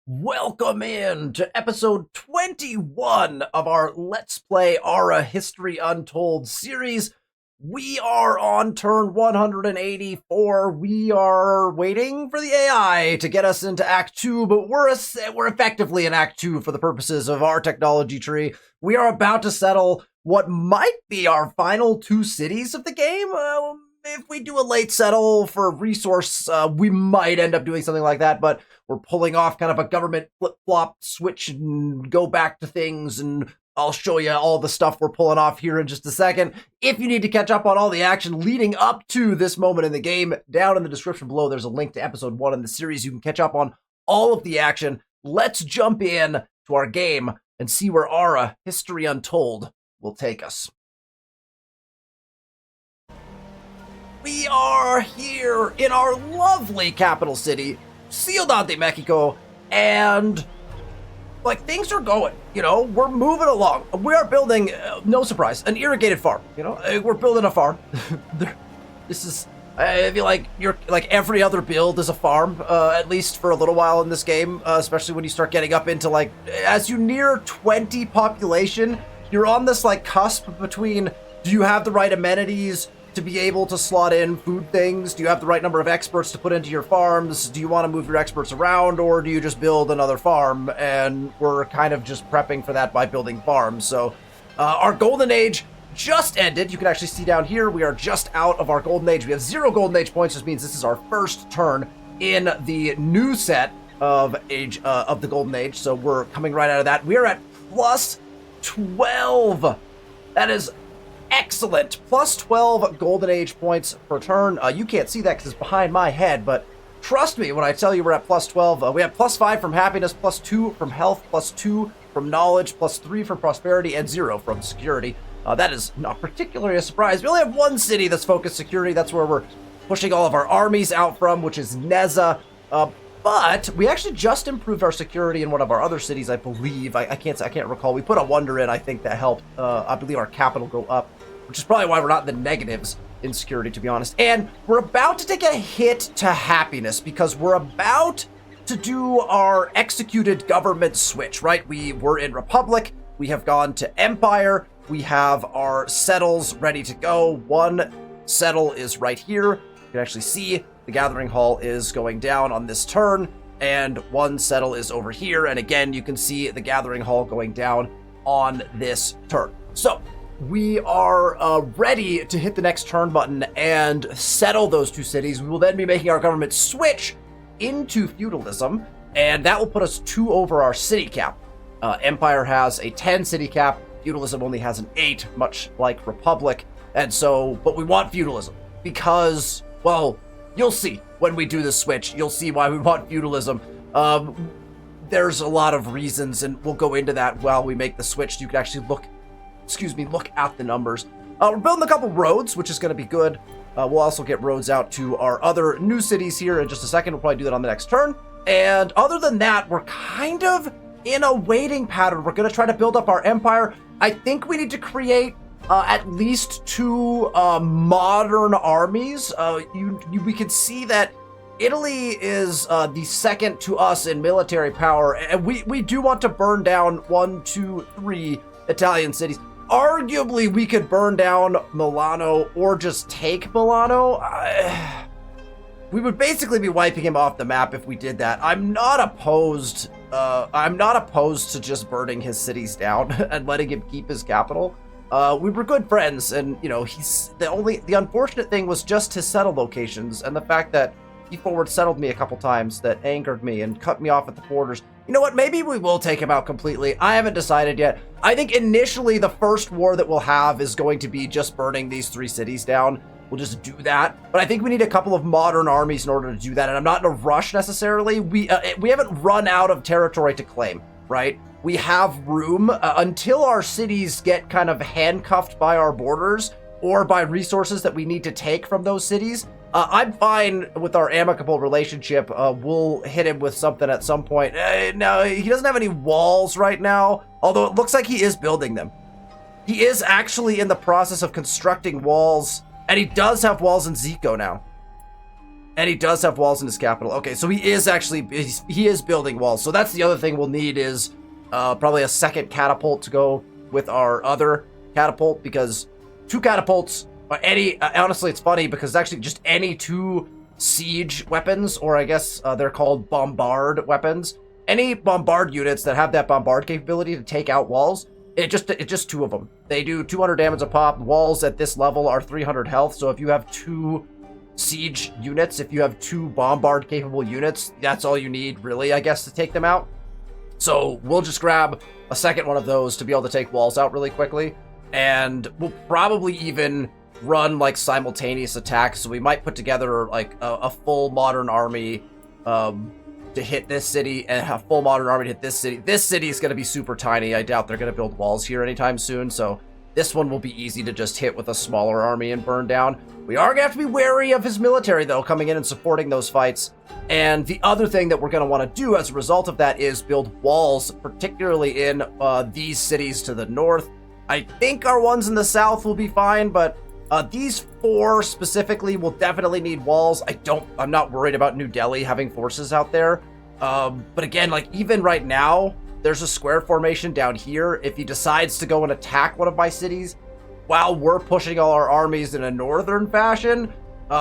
Welcome in to episode 21 of our Let's Play Ara History Untold series. We are on turn 184. We are waiting for the AI to get us into Act 2, but we're effectively in Act 2 for the purposes of our technology tree. We are about to settle what might be our final two cities of the game. If we do a late settle for resource, we might end up doing something like that, but we're pulling off kind of a government flip-flop switch and go back to things, and I'll show you all the stuff we're pulling off here in just a second. If you need to catch up on all the action leading up to this moment in the game, down in the description below, there's a link to episode 1 in the series. You can catch up on all of the action. Let's jump in to our game and see where Ara History Untold will take us. We are here in our lovely capital city, Ciudad de Mexico, and things are going, we're moving along. We are building, no surprise, an irrigated farm, we're building a farm. This is, I feel like every other build is a farm, at least for a little while in this game, especially when you start getting up into as you near 20 population, you're on this cusp between, do you have the right amenities to be able to slot in food things? Do you have the right number of experts to put into your farms? Do you want to move your experts around, or do you just build another farm? And we're kind of just prepping for that by building farms. So our golden age just ended. You can actually see down here, we are just out of our golden age. We have 0 golden age points, which means this is our first turn in the new set of age of the golden age. So we're coming right out of that. We are at plus 12. That is excellent. Plus 12 golden age points per turn. You can't see that because it's behind my head, but trust me when I tell you we're at plus 12. We have plus 5 from happiness, plus 2 from health, plus 2 from knowledge, plus 3 from prosperity, and 0 from security. That is not particularly a surprise. We only have one city that's focused security. That's where we're pushing all of our armies out from, which is Neza. But we actually just improved our security in one of our other cities, I believe. I can't recall. We put a wonder in, I think that helped. I believe our capital go up, which is probably why we're not in the negatives in security, to be honest. And we're about to take a hit to happiness because we're about to do our executed government switch, right? We were in Republic. We have gone to Empire. We have our settles ready to go. One settle is right here. You can actually see the gathering hall is going down on this turn, and one settle is over here. And again, you can see the gathering hall going down on this turn. So we are ready to hit the next turn button and settle those two cities. We will then be making our government switch into feudalism, and that will put us 2 over our city cap. Empire has a 10 city cap. Feudalism only has an 8, much like Republic. And so, but we want feudalism because, well, you'll see when we do the switch. You'll see why we want feudalism. There's a lot of reasons, and we'll go into that while we make the switch. You can actually look at the numbers. We're building a couple roads, which is going to be good. We'll also get roads out to our other new cities here in just a second. We'll probably do that on the next turn. And other than that, we're kind of in a waiting pattern. We're going to try to build up our empire. I think we need to create at least 2 modern armies. We can see that Italy is the second to us in military power, and we do want to burn down 1, 2, 3 Italian cities. Arguably, we could burn down Milano or just take Milano. We would basically be wiping him off the map if we did that. I'm not opposed to just burning his cities down and letting him keep his capital. We were good friends, and he's the unfortunate thing was just his settle locations and the fact that he forward settled me a couple times that angered me and cut me off at the borders. You know what? Maybe we will take him out completely. I haven't decided yet. I think initially the first war that we'll have is going to be just burning these 3 cities down. We'll just do that. But I think we need a couple of modern armies in order to do that. And I'm not in a rush necessarily. We haven't run out of territory to claim, right? We have room until our cities get kind of handcuffed by our borders or by resources that we need to take from those cities. I'm fine with our amicable relationship. We'll hit him with something at some point. No, he doesn't have any walls right now, although it looks like he is building them. He is actually in the process of constructing walls, and he does have walls in Zico now. And he does have walls in his capital. Okay, so he is building walls. So that's the other thing we'll need is probably a second catapult to go with our other catapult, because 2 catapults, or honestly, it's funny because it's actually just any 2 siege weapons, or I guess they're called bombard weapons. Any bombard units that have that bombard capability to take out walls, it's just 2 of them. They do 200 damage a pop. Walls at this level are 300 health. So if you have 2 siege units, if you have 2 bombard capable units, that's all you need really, I guess, to take them out. So we'll just grab a second one of those to be able to take walls out really quickly. And we'll probably even run like simultaneous attacks. So we might put together like a full modern army to hit this city, and a full modern army to hit this city. This city is going to be super tiny. I doubt they're going to build walls here anytime soon. So this one will be easy to just hit with a smaller army and burn down. We are going to have to be wary of his military, though, coming in and supporting those fights. And the other thing that we're going to want to do as a result of that is build walls, particularly in these cities to the north. I think our ones in the south will be fine, but these 4 specifically will definitely need walls. I'm not worried about New Delhi having forces out there. But again, like even right now, there's a square formation down here. If he decides to go and attack one of my cities while we're pushing all our armies in a northern fashion,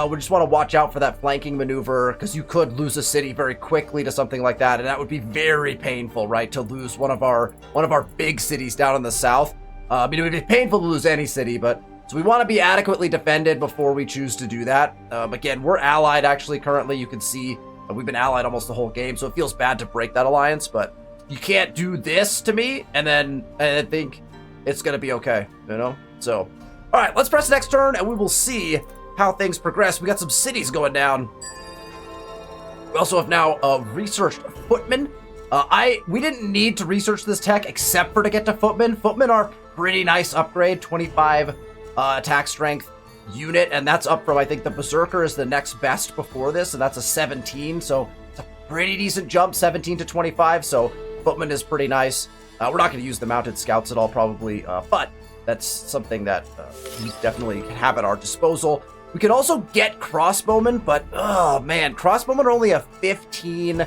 we just want to watch out for that flanking maneuver, because you could lose a city very quickly to something like that, and that would be very painful, right? To lose one of our big cities down in the south. I mean, it would be painful to lose any city, but so we want to be adequately defended before we choose to do that. Again, we're allied actually currently. You can see we've been allied almost the whole game, so it feels bad to break that alliance, but you can't do this to me and then I think it's going to be okay, you know? So, all right, let's press the next turn and we will see how things progress. We got some cities going down. We also have now researched footmen. We didn't need to research this tech except for to get to footmen. Footmen are pretty nice upgrade, 25 attack strength unit, and that's up from, I think the Berserker is the next best before this, and that's a 17, so it's a pretty decent jump, 17 to 25, so footman is pretty nice. We're not going to use the mounted scouts at all probably, but that's something that we definitely can have at our disposal. We can also get crossbowmen, but oh man, crossbowmen are only a 15.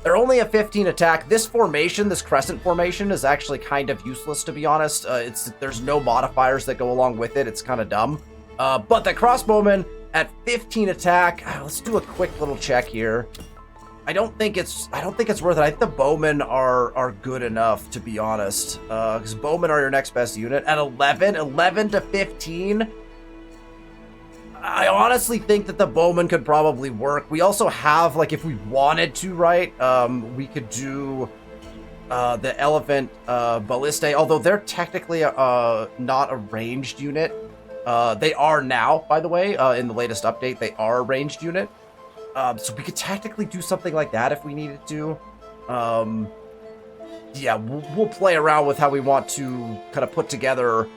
They're only a 15 attack. This formation, this crescent formation, is actually kind of useless, to be honest. There's no modifiers that go along with it. It's kind of dumb. But the crossbowman at 15 attack. Let's do a quick little check here. I don't think it's worth it. I think the bowmen are good enough, to be honest. Because bowmen are your next best unit at 11 to 15. I honestly think that the bowman could probably work. We also have, like, if we wanted to, right, we could do the elephant ballistae, although they're technically not a ranged unit. They are now, by the way, in the latest update, they are a ranged unit. So we could technically do something like that if we needed to. Yeah, we'll play around with how we want to kind of put together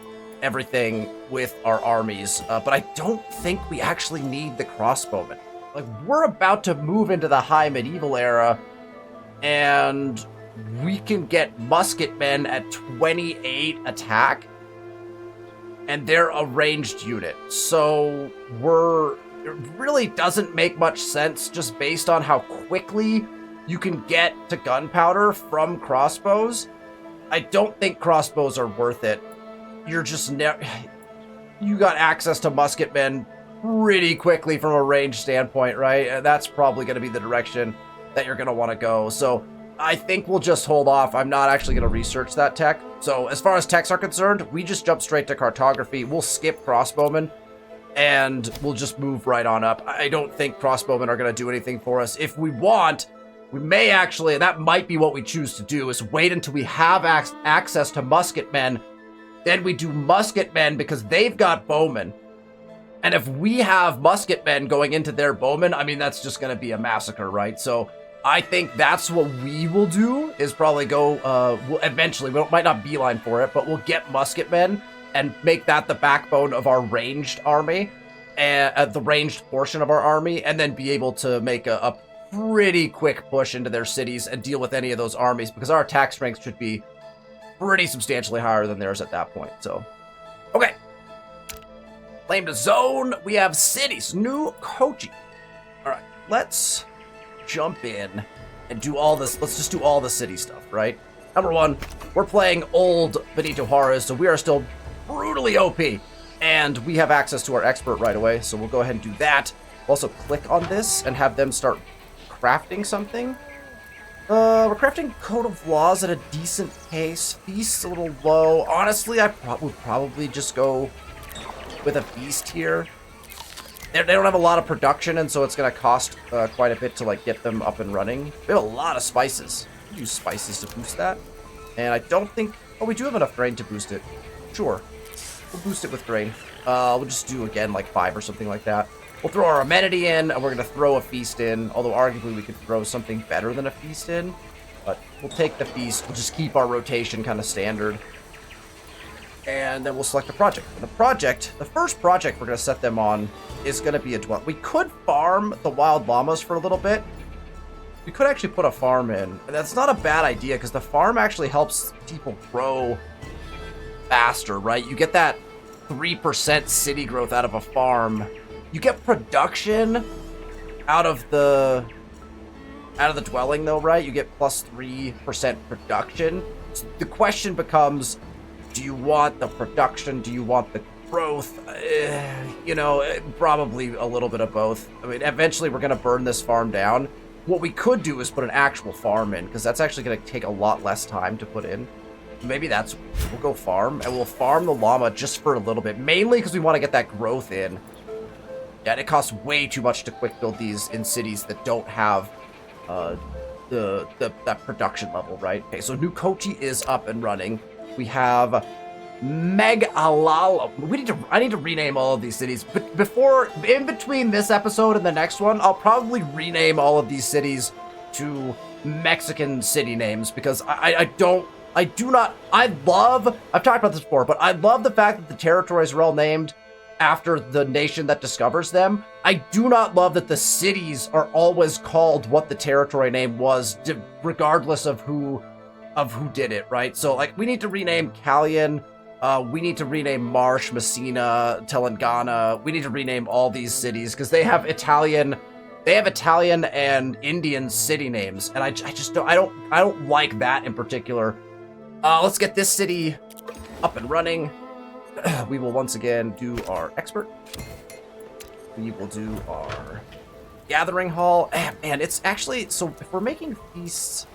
everything with our armies, but I don't think we actually need the crossbowmen. Like, we're about to move into the high medieval era, and we can get musketmen at 28 attack, and they're a ranged unit. So it really doesn't make much sense just based on how quickly you can get to gunpowder from crossbows. I don't think crossbows are worth it. You're just you got access to musketmen pretty quickly from a range standpoint, right? And that's probably going to be the direction that you're going to want to go. So I think we'll just hold off. I'm not actually going to research that tech. So as far as techs are concerned, we just jump straight to cartography. We'll skip crossbowmen and we'll just move right on up. I don't think crossbowmen are going to do anything for us. If we want, we may actually, and that might be what we choose to do, is wait until we have access to musketmen. Then we do musketmen because they've got bowmen. And if we have musketmen going into their bowmen, I mean, that's just going to be a massacre, right? So I think that's what we will do, is probably go, we'll eventually, we might not beeline for it, but we'll get musketmen and make that the backbone of our ranged army, and the ranged portion of our army, and then be able to make a pretty quick push into their cities and deal with any of those armies, because our attack strength should be pretty substantially higher than theirs at that point. So, okay. Claim to zone. We have cities. New Kochi. All right. let's jump in and do all this. Let's just do all the city stuff, right? Number one, we're playing old Benito Juarez, so we are still brutally OP. And we have access to our expert right away, so we'll go ahead and do that. We'll also click on this and have them start crafting something. We're crafting Code of Laws at a decent pace. Feast's a little low. Honestly, I would probably just go with a feast here. They don't have a lot of production, and so it's going to cost quite a bit to like get them up and running. We have a lot of spices. We use spices to boost that. And I don't think... Oh, we do have enough grain to boost it. Sure. We'll boost it with grain. We'll just do, again, like 5 or something like that. We'll throw our amenity in, and we're going to throw a feast in, although arguably we could throw something better than a feast in. But we'll take the feast. We'll just keep our rotation kind of standard. And then we'll select a project. And the first project we're going to set them on is going to be a dwelling. We could farm the wild llamas for a little bit. We could actually put a farm in. And that's not a bad idea, because the farm actually helps people grow faster, right? You get that 3% city growth out of a farm. You get production out of the dwelling, though, right? You get plus 3% production. So the question becomes, do you want the production? Do you want the growth? You know, probably a little bit of both. I mean, eventually we're going to burn this farm down. What we could do is put an actual farm in, because that's actually going to take a lot less time to put in. Maybe we'll go farm, and we'll farm the llama just for a little bit, mainly because we want to get that growth in. Yeah, and it costs way too much to quick build these in cities that don't have that production level, right? Okay, so New Kochi is up and running. We have Megalala. I need to rename all of these cities. But in between this episode and the next one, I'll probably rename all of these cities to Mexican city names, because I've talked about this before, but I love the fact that the territories are all named after the nation that discovers them. I do not love that the cities are always called what the territory name was, regardless of who did it, right? So, like, we need to rename Callian, we need to rename Marsh, Messina, Telangana. We need to rename all these cities, because they have Italian and Indian city names, and I don't like that in particular. Let's get this city up and running. We will once again do our expert. We will do our gathering hall. Man, it's actually, so if we're making feasts,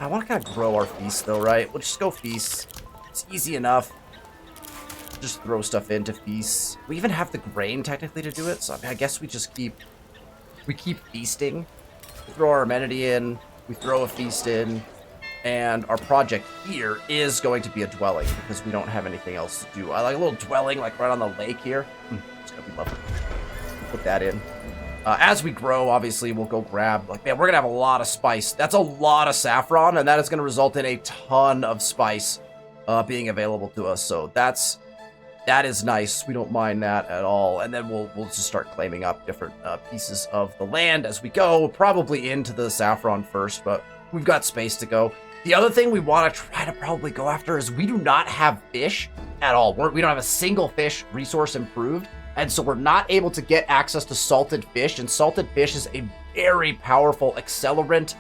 I want to kind of grow our feasts though, right? We'll just go feasts. It's easy enough. Just throw stuff into feasts. We even have the grain technically to do it, so I mean, I guess we just keep feasting. We throw our amenity in, we throw a feast in, and our project here is going to be a dwelling, because we don't have anything else to do. I like a little dwelling, like right on the lake here. It's gonna be lovely. Put that in. As we grow, obviously, we'll go grab, like, man, we're gonna have a lot of spice. That's a lot of saffron, and that is gonna result in a ton of spice being available to us. So that is nice. We don't mind that at all. And then we'll just start claiming up different pieces of the land as we go. Probably into the saffron first, but we've got space to go. The other thing we want to try to probably go after is we do not have fish at all. We don't have a single fish resource improved, and so we're not able to get access to salted fish, and salted fish is a very powerful accelerant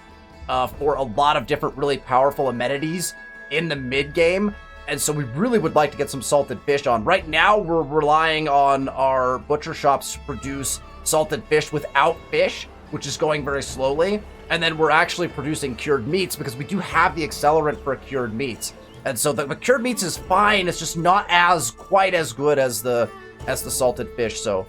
for a lot of different really powerful amenities in the mid-game, and so we really would like to get some salted fish on. Right now, we're relying on our butcher shops to produce salted fish without fish, which is going very slowly. And then we're actually producing cured meats, because we do have the accelerant for cured meats. And so the cured meats is fine. It's just not quite as good as the salted fish. So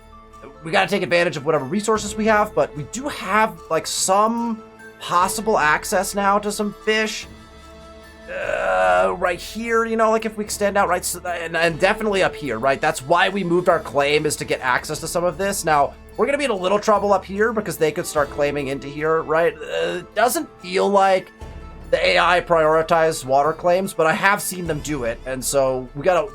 we got to take advantage of whatever resources we have. But we do have like some possible access now to some fish. Right here, you know, like if we extend out, right, so, and definitely up here, right? That's why we moved our claim, is to get access to some of this. Now, we're going to be in a little trouble up here, because they could start claiming into here, right? It doesn't feel like the AI prioritized water claims, but I have seen them do it, and so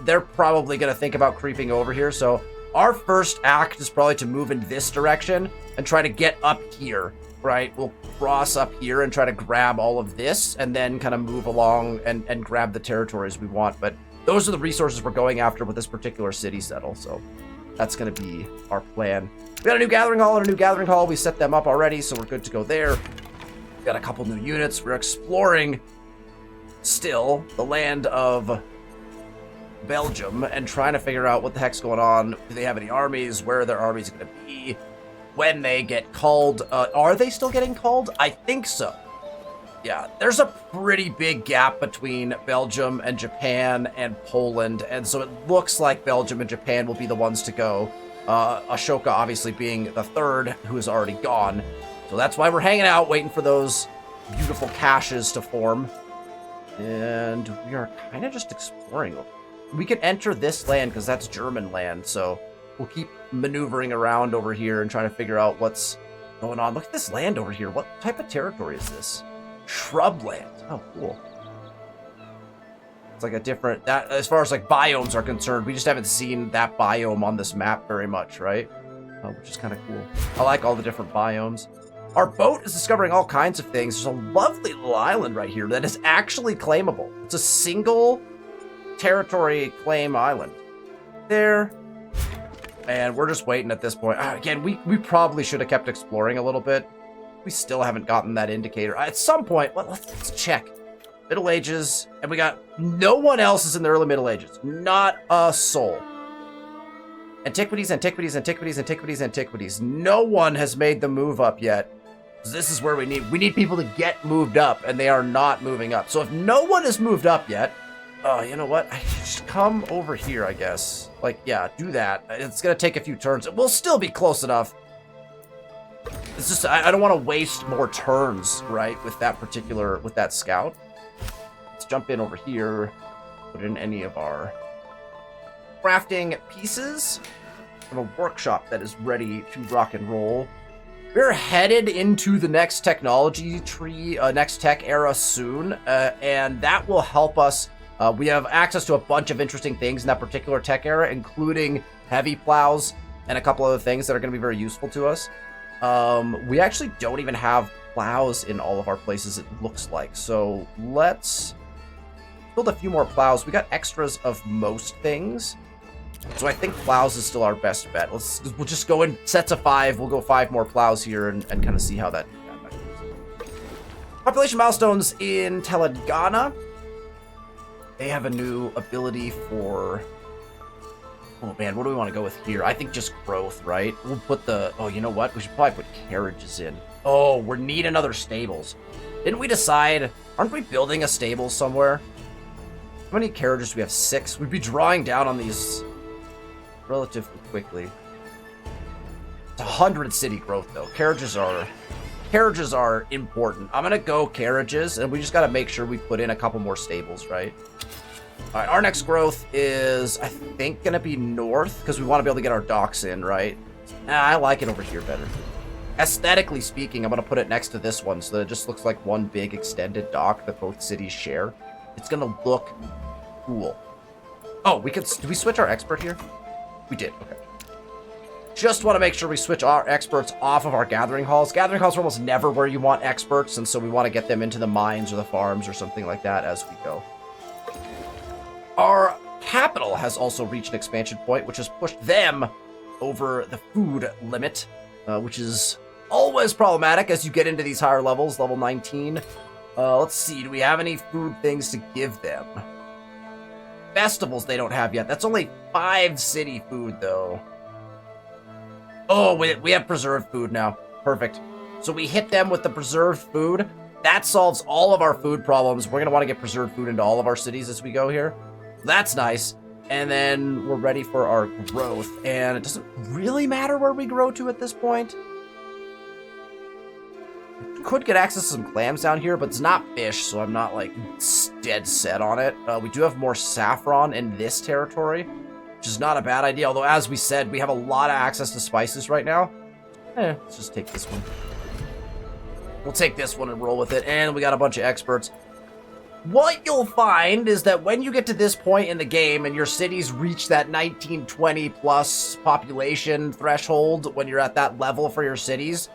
they're probably going to think about creeping over here. So our first act is probably to move in this direction and try to get up here, right? We'll cross up here and try to grab all of this, and then kind of move along and grab the territories we want. But those are the resources we're going after with this particular city settle. So That's going to be our plan. We got a new gathering hall and a new gathering hall. We set them up already, so we're good to go there. We got a couple new units. We're exploring still the land of Belgium and trying to figure out what the heck's going on. Do they have any armies? Where are their armies going to be? When they get called. Are they still getting called? I think so. Yeah, there's a pretty big gap between Belgium and Japan and Poland, and so it looks like Belgium and Japan will be the ones to go. Ashoka obviously being the third, who is already gone. So that's why we're hanging out, waiting for those beautiful caches to form. And we are kind of just exploring. We can enter this land because that's German land, so we'll keep maneuvering around over here and trying to figure out what's going on. Look at this land over here. What type of territory is this? Shrubland. Oh, cool. It's like a different, that as far as like biomes are concerned, we just haven't seen that biome on this map very much, right? Which is kind of cool. I like all the different biomes. Our boat is discovering all kinds of things. There's a lovely little island right here that is actually claimable. It's a single territory claim island. There. And we're just waiting at this point. Again, we probably should have kept exploring a little bit. We still haven't gotten that indicator. At some point, let's check. Middle Ages, and we got no one else is in the early Middle Ages. Not a soul. Antiquities, antiquities, antiquities, antiquities, antiquities. No one has made the move up yet. This is where we need people to get moved up, and they are not moving up. So if no one has moved up yet, you know what? I should just come over here, I guess. Like, yeah, do that. It's gonna take a few turns. We'll still be close enough. It's just, I don't want to waste more turns, right, with that scout. Let's jump in over here, put in any of our crafting pieces. We have a workshop that is ready to rock and roll. We're headed into the next technology tree, next tech era soon, and that will help us. We have access to a bunch of interesting things in that particular tech era, including heavy plows and a couple other things that are going to be very useful to us. We actually don't even have plows in all of our places, it looks like. So let's build a few more plows. We got extras of most things. So I think plows is still our best bet. We'll just go in sets of 5. We'll go 5 more plows here and kind of see how that goes. Population milestones in Telangana. They have a new ability for... Oh man, what do we want to go with here? I think just growth, right? We'll put the... Oh, you know what? We should probably put carriages in. Oh, we need another stables. Didn't we decide... Aren't we building a stable somewhere? How many carriages do we have? 6. We'd be drawing down on these relatively quickly. It's 100 city growth, though. Carriages are important. I'm going to go carriages, and we just got to make sure we put in a couple more stables, right? All right, our next growth is, I think, going to be north, because we want to be able to get our docks in, right? I like it over here better. Aesthetically speaking, I'm going to put it next to this one, so that it just looks like one big extended dock that both cities share. It's going to look cool. Oh, did we switch our expert here? We did, okay. Just want to make sure we switch our experts off of our gathering halls. Gathering halls are almost never where you want experts, and so we want to get them into the mines or the farms or something like that as we go. Our capital has also reached an expansion point, which has pushed them over the food limit, which is always problematic as you get into these higher levels, level 19. Let's see, do we have any food things to give them? Festivals they don't have yet. That's only 5 city food, though. Oh, we have preserved food now. Perfect. So we hit them with the preserved food. That solves all of our food problems. We're going to want to get preserved food into all of our cities as we go here. That's nice. And then we're ready for our growth. And it doesn't really matter where we grow to at this point. Could get access to some clams down here, but it's not fish, so I'm not like dead set on it. We do have more saffron in this territory, which is not a bad idea. Although, as we said, we have a lot of access to spices right now. Let's just take this one. We'll take this one and roll with it. And we got a bunch of experts. What you'll find is that when you get to this point in the game and your cities reach that 1920 plus population threshold, when you're at that level for your cities,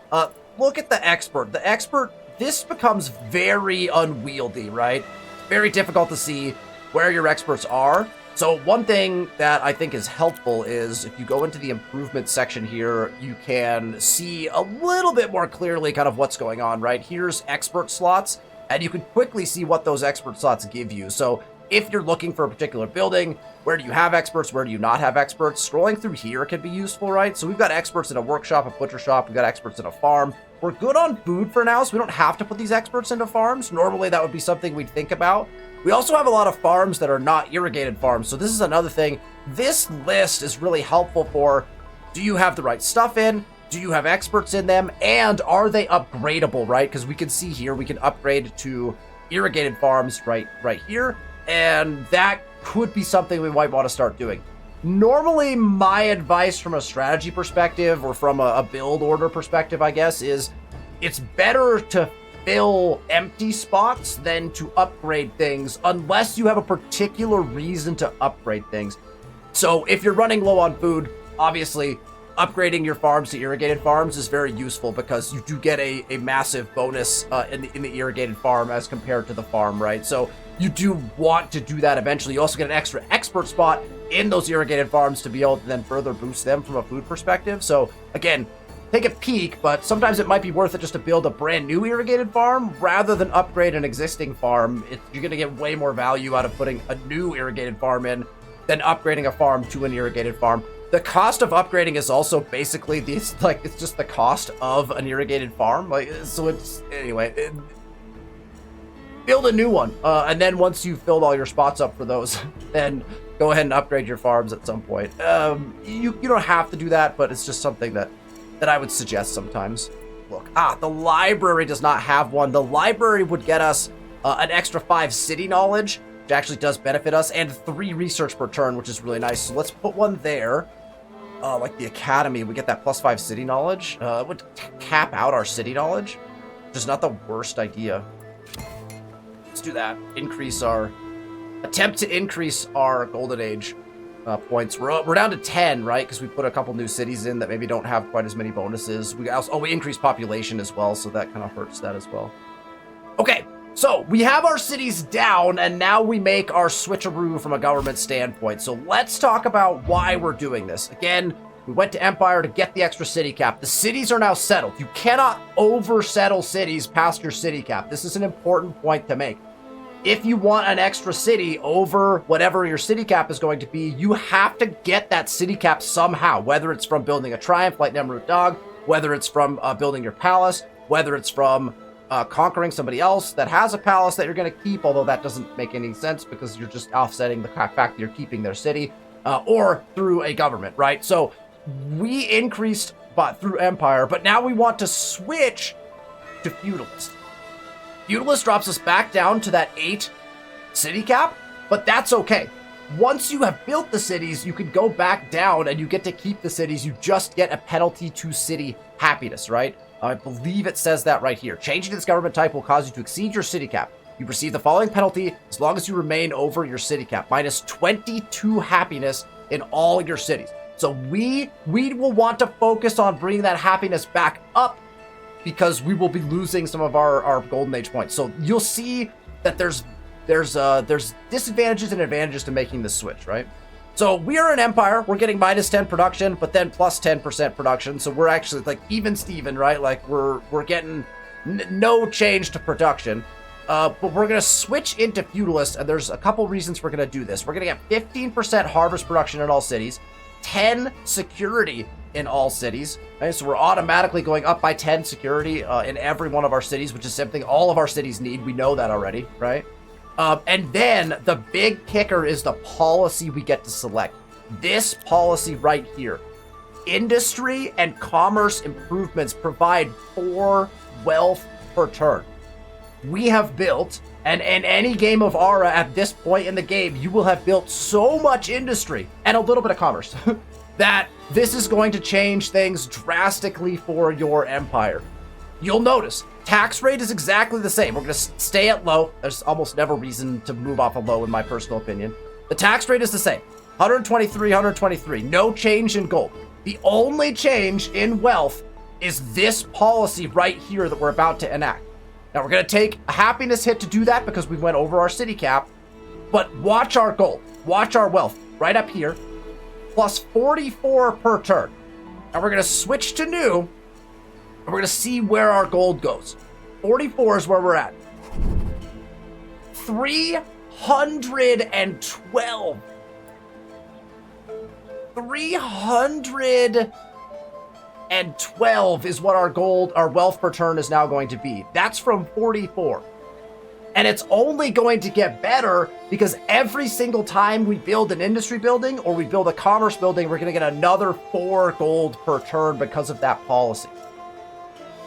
look at the expert. The expert, this becomes very unwieldy, right? Very difficult to see where your experts are. So one thing that I think is helpful is if you go into the improvement section here, you can see a little bit more clearly kind of what's going on, right? Here's expert slots, and you can quickly see what those expert slots give you. So if you're looking for a particular building, where do you have experts? Where do you not have experts? Scrolling through here can be useful, right? So we've got experts in a workshop, a butcher shop. We've got experts in a farm. We're good on food for now, so we don't have to put these experts into farms. Normally, that would be something we'd think about. We also have a lot of farms that are not irrigated farms. So this is another thing. This list is really helpful for, do you have the right stuff in? Do you have experts in them? And are they upgradable, right? Because we can see here, we can upgrade to irrigated farms right here. And that could be something we might want to start doing. Normally, my advice from a strategy perspective or from a build order perspective, I guess, is it's better to fill empty spots than to upgrade things unless you have a particular reason to upgrade things. So if you're running low on food, obviously upgrading your farms to irrigated farms is very useful because you do get a massive bonus in the irrigated farm as compared to the farm, right? So you do want to do that eventually. You also get an extra expert spot in those irrigated farms to be able to then further boost them from a food perspective. So again, take a peek, but sometimes it might be worth it just to build a brand new irrigated farm rather than upgrade an existing farm. You're going to get way more value out of putting a new irrigated farm in than upgrading a farm to an irrigated farm. The cost of upgrading is also basically it's just the cost of an irrigated farm. Build a new one, and then once you've filled all your spots up for those, then go ahead and upgrade your farms at some point. You don't have to do that, but it's just something that I would suggest sometimes. Look, the library does not have one. The library would get us an extra 5 city knowledge, which actually does benefit us, and 3 research per turn, which is really nice. So let's put one there. Like the academy, we get that +5 city knowledge. It would cap out our city knowledge, which is not the worst idea. Let's do that. Attempt to increase our golden age points. We're down to 10, right? Because we put a couple new cities in that maybe don't have quite as many bonuses. We increased population as well, so that kind of hurts that as well. Okay, so we have our cities down, and now we make our switcheroo from a government standpoint. So let's talk about why we're doing this. Again, we went to Empire to get the extra city cap. The cities are now settled. You cannot oversettle cities past your city cap. This is an important point to make. If you want an extra city over whatever your city cap is going to be, you have to get that city cap somehow, whether it's from building a triumph like Nemrut Dog, whether it's from building your palace, whether it's from conquering somebody else that has a palace that you're going to keep, although that doesn't make any sense because you're just offsetting the fact that you're keeping their city, or through a government, right? So we increased through Empire, but now we want to switch to Feudalist. Feudalist drops us back down to that 8 city cap, but that's okay. Once you have built the cities, you can go back down and you get to keep the cities. You just get a penalty to city happiness, right? I believe it says that right here. Changing this government type will cause you to exceed your city cap. You receive the following penalty as long as you remain over your city cap. Minus 22 happiness in all your cities. So we will want to focus on bringing that happiness back up because we will be losing some of our golden age points. So you'll see that there's disadvantages and advantages to making this switch, right? So we are an Empire. We're getting minus 10 production, but then plus 10% production. So we're actually like even Steven, right? Like we're getting no change to production. But we're going to switch into Feudalist, and there's a couple reasons we're going to do this. We're going to get 15% harvest production in all cities, 10 security in all cities. Okay? So we're automatically going up by 10 security in every one of our cities, which is something all of our cities need. We know that already, right? And then the big kicker is the policy we get to select. This policy right here. Industry and commerce improvements provide 4 wealth per turn. We have built, and in any game of Ara at this point in the game, you will have built so much industry and a little bit of commerce that this is going to change things drastically for your empire. You'll notice tax rate is exactly the same. We're going to stay at low. There's almost never reason to move off a low in my personal opinion. The tax rate is the same. 123, 123. No change in gold. The only change in wealth is this policy right here that we're about to enact. Now we're going to take a happiness hit to do that because we went over our city cap, but watch our gold. watch our wealth right up here, plus 44 per turn. And we're going to switch to new, and we're going to see where our gold goes. 44 is where we're at. 312. 312 is what our wealth per turn is now going to be. That's from 44. And it's only going to get better because every single time we build an industry building or we build a commerce building, we're going to get another 4 gold per turn because of that policy.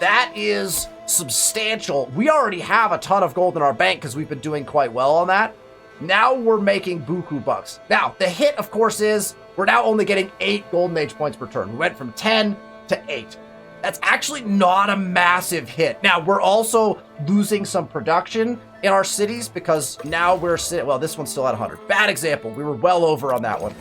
That is substantial. We already have a ton of gold in our bank because we've been doing quite well on that. Now we're making buku bucks. Now, the hit, of course, is we're now only getting 8 golden age points per turn. We went from 10 to 8. That's actually not a massive hit. Now, we're also losing some production in our cities because now we're sitting, well, this one's still at 100. Bad example. We were well over on that one.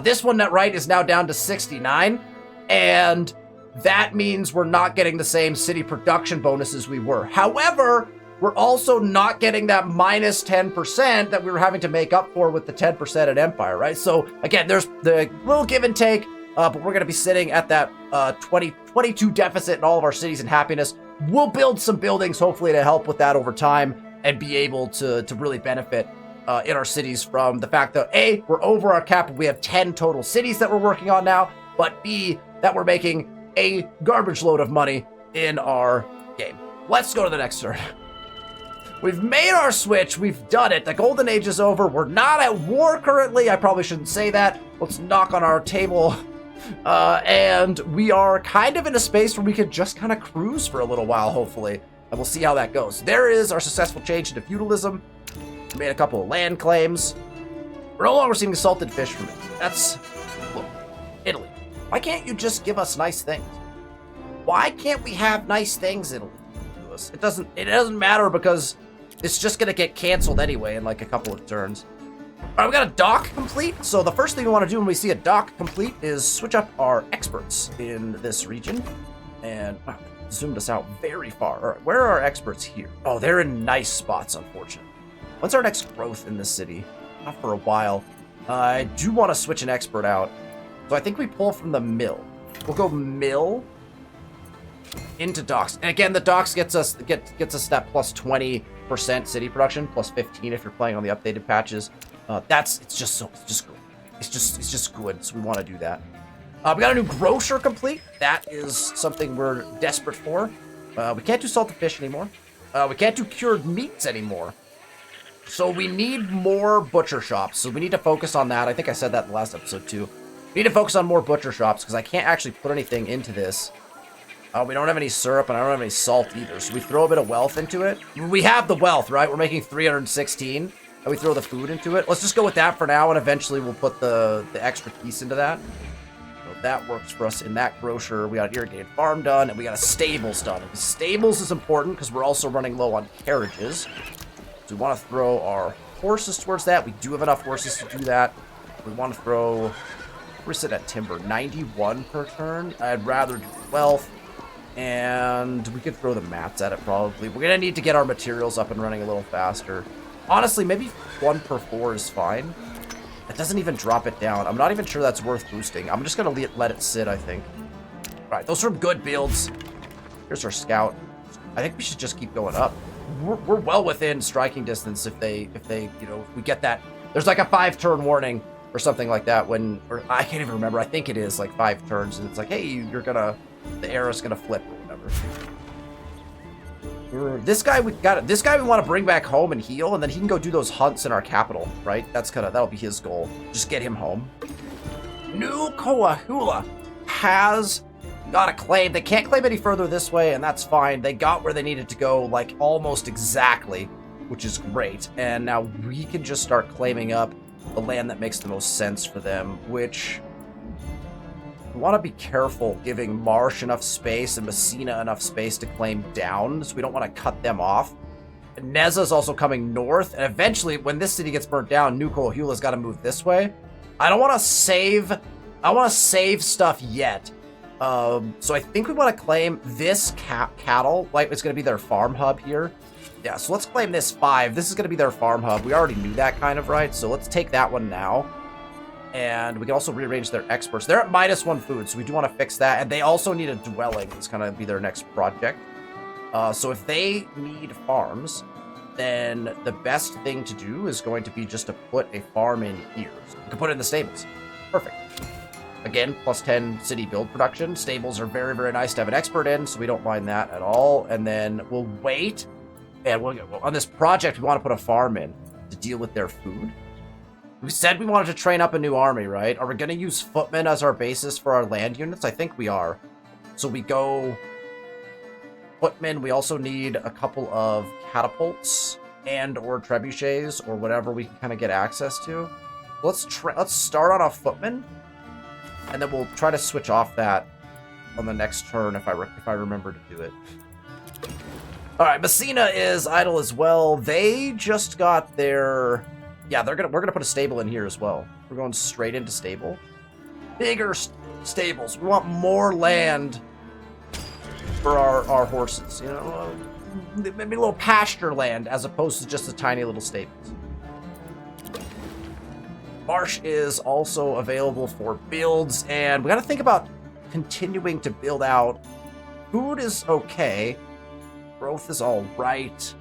This one, net right, is now down to 69. And that means we're not getting the same city production bonuses we were. However, we're also not getting that minus 10% that we were having to make up for with the 10% at Empire, right? So again, there's the little give and take, but we're going to be sitting at that 22 deficit in all of our cities and happiness. We'll build some buildings, hopefully, to help with that over time and be able to really benefit in our cities from the fact that A, we're over our cap. We have 10 total cities that we're working on now, but B, that we're making a garbage load of money in our game. Let's go to the next turn. We've made our switch. We've done it. The golden age is over. We're not at war currently. I probably shouldn't say that. Let's knock on our table. And we are kind of in a space where we could just kind of cruise for a little while, hopefully. And we'll see how that goes. There is our successful change into feudalism. We made a couple of land claims. We're no longer seeing salted fish from it. That's, look, Italy. Why can't you just give us nice things? Why can't we have nice things, Italy? It doesn't matter because it's just going to get canceled anyway in like a couple of turns. All right, we got a dock complete. So the first thing we want to do when we see a dock complete is switch up our experts in this region. And wow, zoomed us out very far. All right, where are our experts here? Oh, they're in nice spots, unfortunately. When's our next growth in this city? Not for a while. I do want to switch an expert out. So I think we pull from the mill. We'll go mill into docks. And again, the docks gets us that plus 20% city production, plus 15 if you're playing on the updated patches. It's just good. It's just good. So we want to do that. We got a new grocer complete. That is something we're desperate for. We can't do salted fish anymore. We can't do cured meats anymore. So we need more butcher shops. So we need to focus on that. I think I said that in the last episode too. We need to focus on more butcher shops because I can't actually put anything into this. We don't have any syrup, and I don't have any salt either, so we throw a bit of wealth into it. We have the wealth, right? We're making 316, and we throw the food into it. Let's just go with that for now, and eventually we'll put the extra piece into that. So that works for us in that grocer. We got an irrigated farm done, and we got a stables done. And stables is important because we're also running low on carriages. So we want to throw our horses towards that. We do have enough horses to do that. We want to throw... We're sitting at timber, 91 per turn. I'd rather do wealth. And we could throw the mats at it probably. We're going to need to get our materials up and running a little faster. Honestly, maybe 1 per 4 is fine. It doesn't even drop it down. I'm not even sure that's worth boosting. I'm just going to let it sit, I think. All right, those are good builds. Here's our scout. I think we should just keep going up. We're well within striking distance if they, if we get that. There's like a 5-turn warning or something like that when, or I can't even remember. I think it is like 5 turns and it's like, hey, the arrow's gonna flip or whatever. This guy we want to bring back home and heal, and then he can go do those hunts in our capital, right? That'll be his goal. Just get him home. New Coahuila has got a claim. They can't claim any further this way, and that's fine. They got where they needed to go, like almost exactly, which is great. And now we can just start claiming up the land that makes the most sense for them, which... We want to be careful giving Marsh enough space and Messina enough space to claim down, so we don't want to cut them off. Neza's also coming north, and eventually, when this city gets burnt down, New Coahuila's got to move this way. I want to save stuff yet. So I think we want to claim this cattle, like it's going to be their farm hub here. Yeah, so let's claim this 5. This is going to be their farm hub. We already knew that kind of, right? So let's take that one now. And we can also rearrange their experts. They're at -1 food, so we do want to fix that. And they also need a dwelling. It's going to be their next project. So if they need farms, then the best thing to do is going to be just to put a farm in here. So you can put it in the stables. Perfect. Again, +10 city build production. Stables are very, very nice to have an expert in, so we don't mind that at all. And then we'll wait. And on this project, we want to put a farm in to deal with their food. We said we wanted to train up a new army, right? Are we going to use footmen as our basis for our land units? I think we are. So we go footmen. We also need a couple of catapults and or trebuchets or whatever we can kind of get access to. Let's start on a footman, and then we'll try to switch off that on the next turn if I remember to do it. All right, Messina is idle as well. They just got their... Yeah, we're gonna put a stable in here as well. We're going straight into stable. Bigger stables. We want more land for our horses. You know, maybe a little pasture land as opposed to just the tiny little stables. Marsh is also available for builds, and we got to think about continuing to build out. Food is okay. Growth is all right.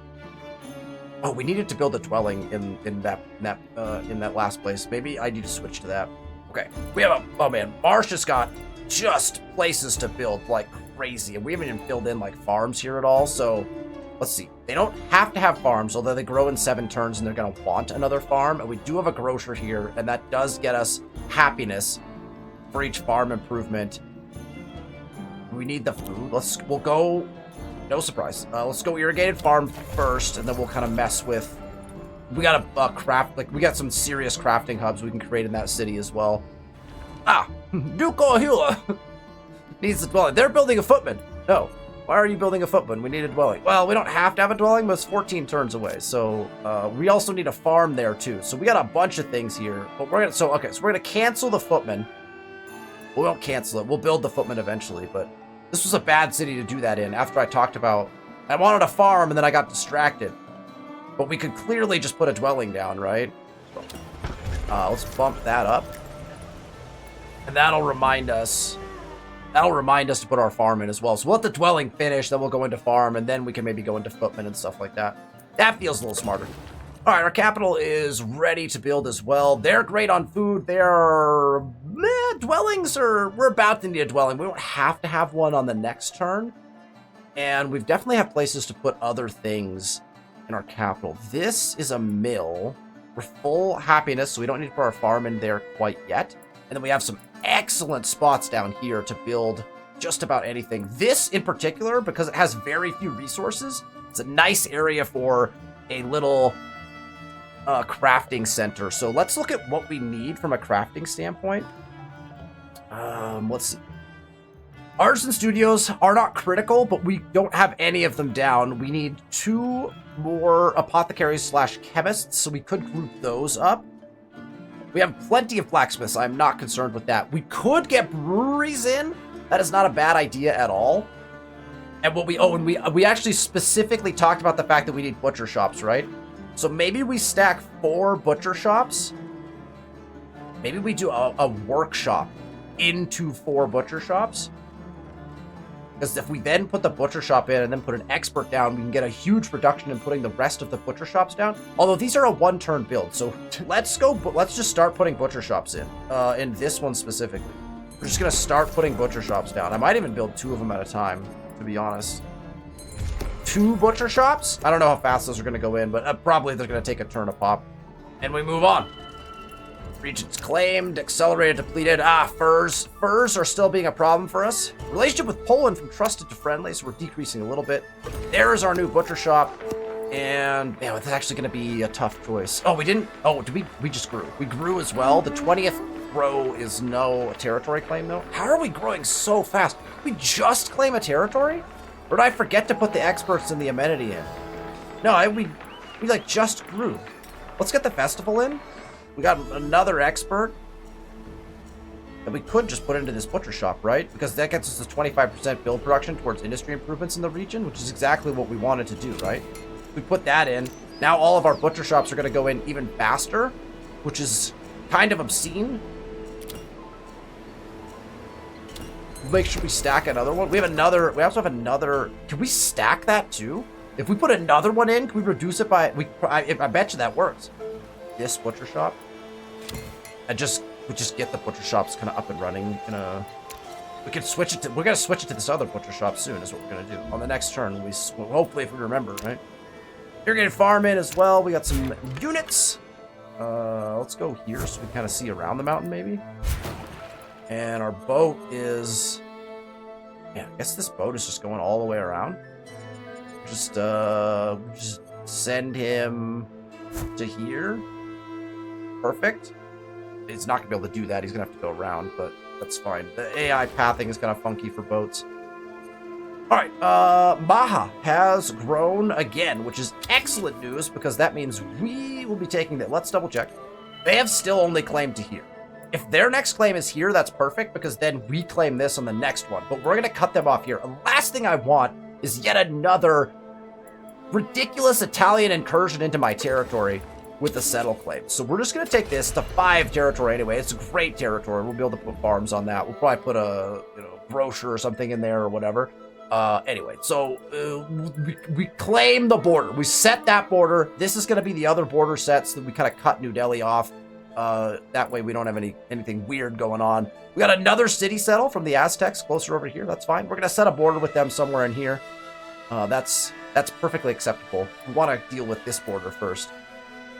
Oh, we needed to build a dwelling in that last place. Maybe I need to switch to that. Okay, we have oh man, Marsh has got just places to build like crazy, and we haven't even filled in like farms here at all. So let's see. They don't have to have farms, although they grow in 7 turns, and they're gonna want another farm. And we do have a grocer here, and that does get us happiness for each farm improvement. We need the food. We'll go. No surprise. Let's go irrigated farm first, and then we'll kind of mess with... We got a craft... Like, we got some serious crafting hubs we can create in that city as well. Ah! Duko Hula needs a dwelling. They're building a footman. No. Why are you building a footman? We need a dwelling. Well, we don't have to have a dwelling, but it's 14 turns away. So, we also need a farm there, too. So, we got a bunch of things here. But we're gonna... So, okay. So, we're gonna cancel the footman. We won't cancel it. We'll build the footman eventually, but... This was a bad city to do that in after I talked about I wanted a farm and then I got distracted. But we could clearly just put a dwelling down, right? Let's bump that up. And that'll remind us to put our farm in as well. So we'll let the dwelling finish, then we'll go into farm, and then we can maybe go into footmen and stuff like that. That feels a little smarter. All right, our capital is ready to build as well. They're great on food. Their dwellings we're about to need a dwelling. We don't have to have one on the next turn. And we definitely have places to put other things in our capital. This is a mill. We're full happiness, so we don't need to put our farm in there quite yet. And then we have some excellent spots down here to build just about anything. This in particular, because it has very few resources, it's a nice area for a little... crafting center. So let's look at what we need from a crafting standpoint. Let's see. Artisan studios are not critical, but we don't have any of them down. We need 2 more apothecaries / chemists, so we could group those up. We have plenty of blacksmiths. I'm not concerned with that. We could get breweries in. That is not a bad idea at all. And we actually specifically talked about the fact that we need butcher shops, right? So maybe we stack 4 butcher shops. Maybe we do a workshop into 4 butcher shops. Because if we then put the butcher shop in and then put an expert down, we can get a huge reduction in putting the rest of the butcher shops down. Although these are a 1-turn build, so let's just start putting butcher shops in this one specifically. We're just gonna start putting butcher shops down. I might even build 2 of them at a time, to be honest. 2 butcher shops? I don't know how fast those are gonna go in, but probably they're gonna take a turn a pop. And we move on. Regions claimed, accelerated, depleted. Furs. Furs are still being a problem for us. Relationship with Poland from trusted to friendly, so we're decreasing a little bit. There is our new butcher shop. And, yeah, it's actually going to be a tough choice. Oh, we didn't... Oh, we just grew. We grew as well. The 20th grow is no territory claim, though. How are we growing so fast? We just claim a territory? Or did I forget to put the experts and the amenity in? No, we like, just grew. Let's get the festival in. We got another expert that we could just put into this butcher shop, right? Because that gets us a 25% build production towards industry improvements in the region, which is exactly what we wanted to do, right? We put that in. Now all of our butcher shops are going to go in even faster, which is kind of obscene. Make sure we stack another one. We also have another. Can we stack that too? If we put another one in, can we reduce it by? I bet you that works. This butcher shop. We just get the butcher shops kind of up and running. We can switch it to. We're gonna switch it to this other butcher shop soon. Is what we're gonna do on the next turn. Hopefully, if we remember, right? Irrigated farm in as well. We got some units. Let's go here so we kind of see around the mountain maybe. And our boat is. Yeah, I guess this boat is just going all the way around. Just send him to here. Perfect. He's not gonna be able to do that. He's gonna have to go around, but that's fine. The AI pathing is kind of funky for boats. All right, Maha has grown again, which is excellent news because that means we will be taking that. Let's double check. They have still only claimed to here. If their next claim is here, that's perfect because then we claim this on the next one. But we're gonna cut them off here. And last thing I want is yet another ridiculous Italian incursion into my territory with the settle claim. So we're just going to take this to 5 territory anyway. It's a great territory. We'll be able to put farms on that. We'll probably put a brochure or something in there or whatever. Anyway, so we claim the border. We set that border. This is going to be the other border sets that we kind of cut New Delhi off. That way we don't have anything weird going on. We got another city settle from the Aztecs closer over here. That's fine. We're going to set a border with them somewhere in here. That's perfectly acceptable. We want to deal with this border first.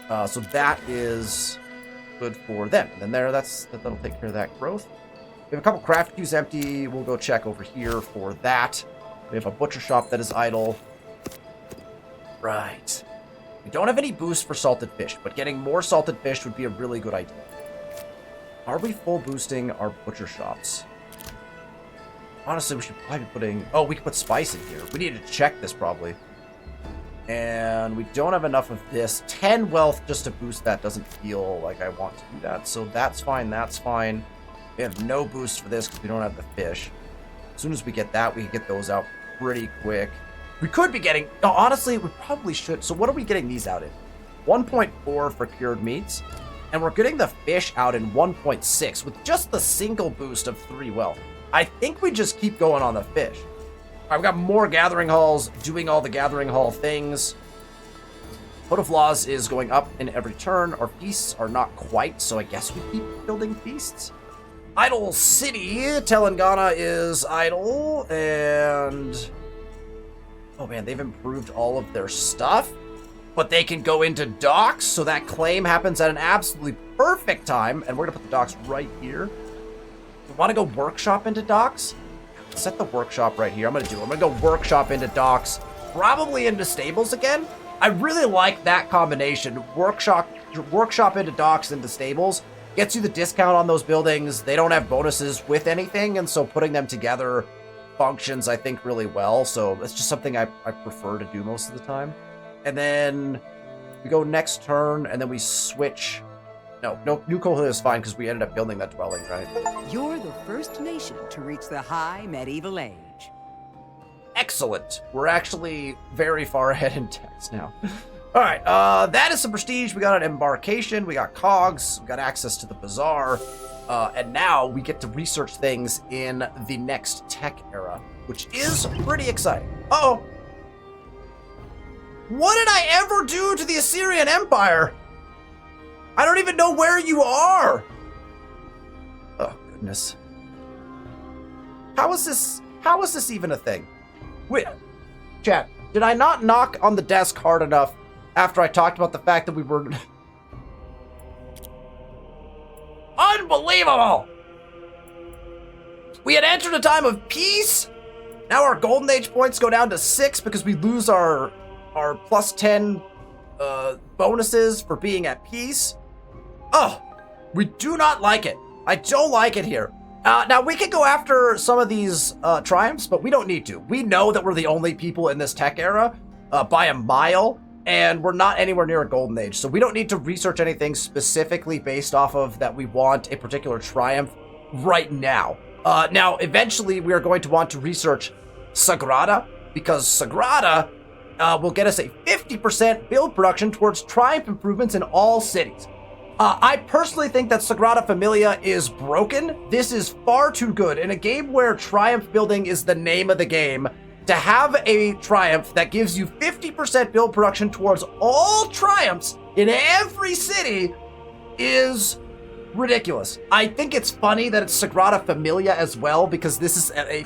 So that is good for them. And then that'll take care of that growth. We have a couple craft queues empty. We'll go check over here for that. We have a butcher shop that is idle. Right. We don't have any boost for salted fish, but getting more salted fish would be a really good idea. Are we full boosting our butcher shops? Honestly, we should probably be putting... Oh, we could put spice in here. We need to check this probably. And we don't have enough of this. 10 wealth just to boost that doesn't feel like I want to do that. So that's fine. That's fine. We have no boost for this because we don't have the fish. As soon as we get that, we can get those out pretty quick. We could be getting... No, honestly, we probably should. So what are we getting these out in? 1.4 for cured meats. And we're getting the fish out in 1.6 with just the single boost of 3 wealth. I think we just keep going on the fish. I've got more gathering halls, doing all the gathering hall things. Code of Laws is going up in every turn. Our feasts are not quite, so I guess we keep building feasts. Idle City, Telangana is idle, and... Oh man, they've improved all of their stuff, but they can go into docks, so that claim happens at an absolutely perfect time, and we're gonna put the docks right here. We want to go workshop into docks? Set the workshop right here. I'm gonna go workshop into docks, probably into stables again. I really like that combination. Workshop into docks into stables gets you the discount on those buildings. They don't have bonuses with anything, and so putting them together functions, I think, really well. So it's just something I prefer to do most of the time. And then we go next turn, and then we switch. No, New Kohler is fine because we ended up building that dwelling, right? You're the first nation to reach the high medieval age. Excellent. We're actually very far ahead in text now. All right, that is some prestige. We got an embarkation, we got cogs, we got access to the bazaar, and now we get to research things in the next tech era, which is pretty exciting. Uh-oh. What did I ever do to the Assyrian Empire? I don't even know where you are. Oh, goodness. How is this even a thing? Wait, chat, did I not knock on the desk hard enough after I talked about the fact that we were... Unbelievable! We had entered a time of peace. Now our Golden Age points go down to 6 because we lose our plus 10 bonuses for being at peace. Oh, we do not like it. I don't like it here. Now, we could go after some of these triumphs, but we don't need to. We know that we're the only people in this tech era by a mile, and we're not anywhere near a golden age. So we don't need to research anything specifically based off of that we want a particular triumph right now. Now, eventually, we are going to want to research Sagrada, because Sagrada will get us a 50% build production towards triumph improvements in all cities. I personally think that Sagrada Familia is broken. This is far too good. In a game where triumph building is the name of the game, to have a triumph that gives you 50% build production towards all triumphs in every city is ridiculous. I think it's funny that it's Sagrada Familia as well, because this is a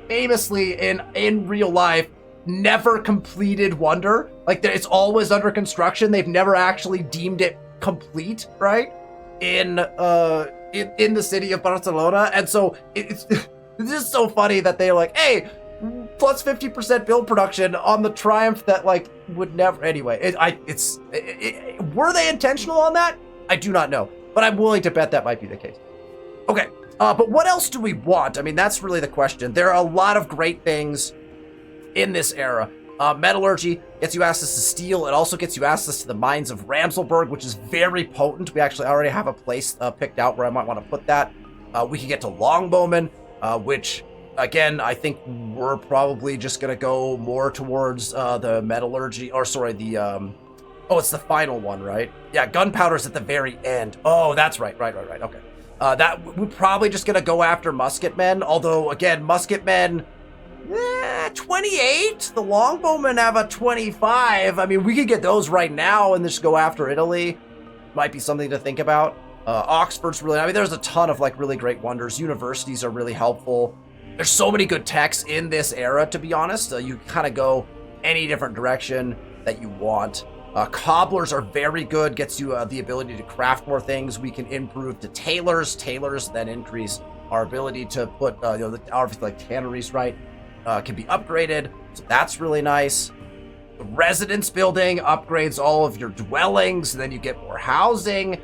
famously in real life never completed wonder. Like, it's always under construction. They've never actually deemed it complete, right? In the city of Barcelona. And so it's just so funny that they're like, hey, plus 50% build production on the triumph that like would never. Anyway, were they intentional on that? I do not know, but I'm willing to bet that might be the case. Okay, but what else do we want? I mean, that's really the question. There are a lot of great things in this era. Metallurgy gets you access to steel. It also gets you access to the mines of Ramselberg, which is very potent. We actually already have a place picked out where I might want to put that. We can get to Longbowmen, which, again, I think we're probably just going to go more towards the metallurgy, or sorry, the, oh, it's the final one, right? Yeah, gunpowder's at the very end. Oh, that's right, okay. That we're probably just going to go after musketmen, although, again, musketmen, 28? The longbowmen have a 25. I mean, we could get those right now and just go after Italy. Might be something to think about. Oxford's really, I mean, there's a ton of like really great wonders. Universities are really helpful. There's so many good techs in this era, to be honest. You kind of go any different direction that you want. Cobblers are very good, gets you the ability to craft more things. We can improve to tailors. Tailors then increase our ability to put, obviously like tanneries, right? Can be upgraded, so that's really nice. The residence building upgrades all of your dwellings, and then you get more housing,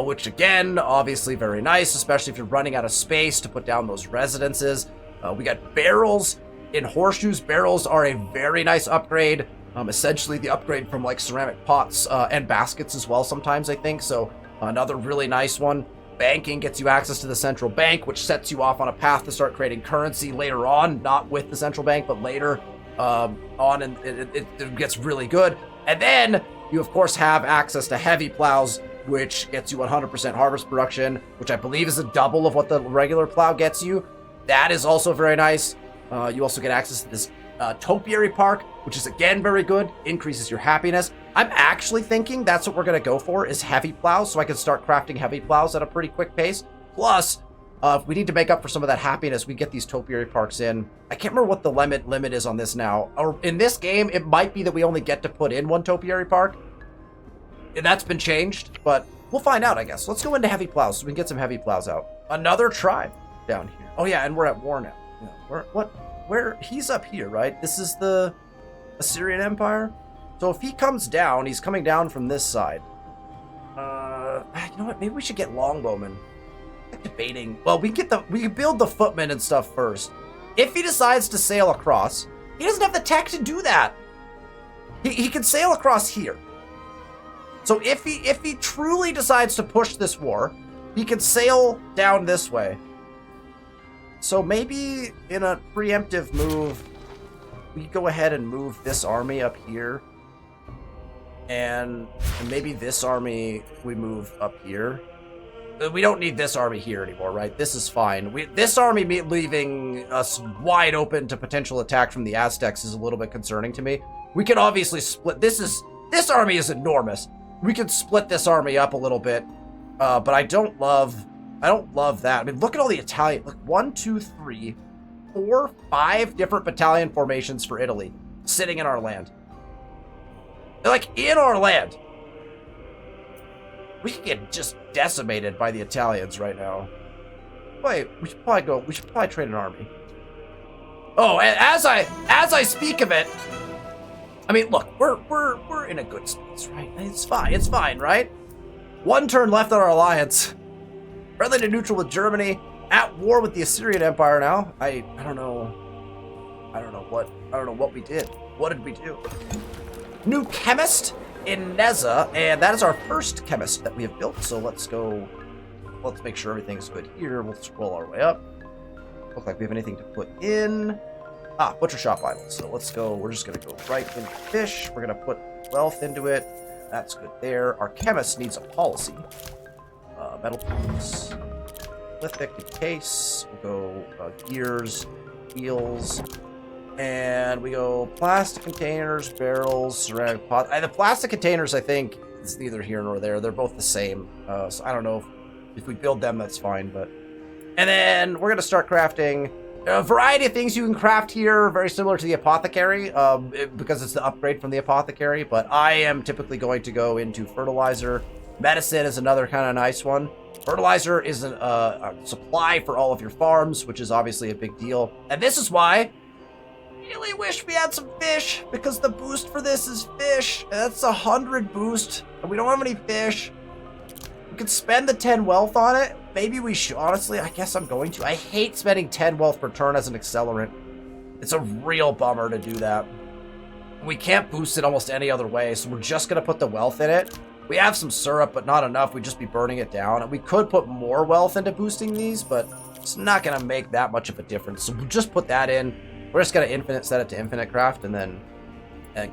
which again, obviously very nice, especially if you're running out of space to put down those residences. We got barrels in horseshoes. Barrels are a very nice upgrade, essentially the upgrade from like ceramic pots and baskets as well sometimes, I think, so another really nice one. Banking gets you access to the central bank, which sets you off on a path to start creating currency later on, not with the central bank, but later on, and it gets really good. And then you, of course, have access to heavy plows, which gets you 100% harvest production, which I believe is a double of what the regular plow gets you. That is also very nice. You also get access to this topiary park, which is, again, very good, increases your happiness. I'm actually thinking that's what we're going to go for, is heavy plows, so I can start crafting heavy plows at a pretty quick pace. Plus, if we need to make up for some of that happiness, we get these topiary parks in. I can't remember what the limit is on this now. Or in this game, it might be that we only get to put in one topiary park. And that's been changed, but we'll find out, I guess. Let's go into heavy plows so we can get some heavy plows out. Another tribe down here. Oh yeah, and we're at war now. Yeah, where he's up here, right? This is the Assyrian Empire. So if he comes down, he's coming down from this side. You know what? Maybe we should get longbowmen. I'm debating. Well, we can build the footmen and stuff first. If he decides to sail across, he doesn't have the tech to do that. He can sail across here. So if he truly decides to push this war, he can sail down this way. So maybe in a preemptive move, we go ahead and move this army up here. And maybe this army we move up here. We don't need this army here anymore, right? This is fine. This army leaving us wide open to potential attack from the Aztecs is a little bit concerning to me. We can obviously split. This army is enormous. We could split this army up a little bit, but I don't love that. I mean, look at all the Italian. Look, 1, 2, 3, 4, 5 different battalion formations for Italy sitting in our land. They're like in our land. We could get just decimated by the Italians right now. Wait, we should probably train an army. Oh, and as I speak of it, I mean, look, we're in a good space, right? It's fine, right? One turn left on our alliance. Friendly to neutral with Germany. At war with the Assyrian Empire now. I don't know what we did. What did we do? New chemist in Neza, and that is our first chemist that we have built. So let's make sure everything's good here. We'll scroll our way up. Look like we have anything to put in. butcher shop idle. So let's go. We're just going to go right into fish. We're going to put wealth into it. That's good there. Our chemist needs a policy. Metal piece. Lithic case. We'll go gears, wheels. And we go plastic containers, barrels, ceramic pot. The plastic containers, I think, it's neither here nor there. They're both the same. So I don't know if we build them, that's fine. But and then we're going to start crafting a variety of things you can craft here, very similar to the apothecary, because it's the upgrade from the apothecary. But I am typically going to go into fertilizer. Medicine is another kind of nice one. Fertilizer is a supply for all of your farms, which is obviously a big deal. And this is why I really wish we had some fish, because the boost for this is fish. And that's 100 boost, and we don't have any fish. We could spend the 10 wealth on it. Maybe we should. Honestly, I guess I'm going to. I hate spending 10 wealth per turn as an accelerant. It's a real bummer to do that. We can't boost it almost any other way, so we're just going to put the wealth in it. We have some syrup, but not enough. We'd just be burning it down. And we could put more wealth into boosting these, but it's not going to make that much of a difference. So we'll just put that in. We're just going to set it to infinite craft, and then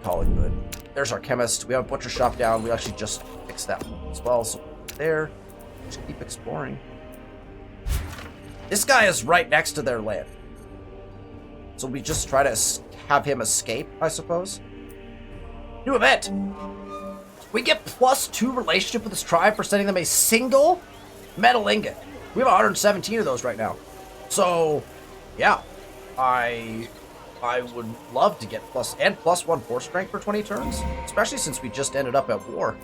call it good. There's our chemist. We have a butcher shop down. We actually just fixed that one as well. So there. Just keep exploring. This guy is right next to their land. So we just try to have him escape, I suppose. New event. We get +2 relationship with this tribe for sending them a single metal ingot. We have 117 of those right now. So, yeah. I would love to get +1 force strength for 20 turns, especially since we just ended up at war.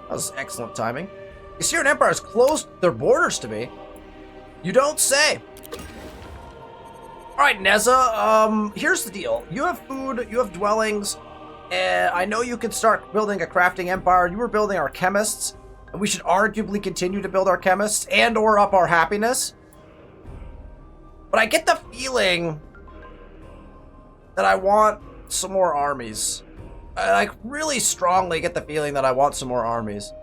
That was excellent timing. The Syrian Empire has closed their borders to me. You don't say. All right, Neza, here's the deal. You have food, you have dwellings, and I know you can start building a crafting empire. You were building our chemists, and we should arguably continue to build our chemists and or up our happiness. But I get the feeling that I want some more armies. I really strongly get the feeling that I want some more armies.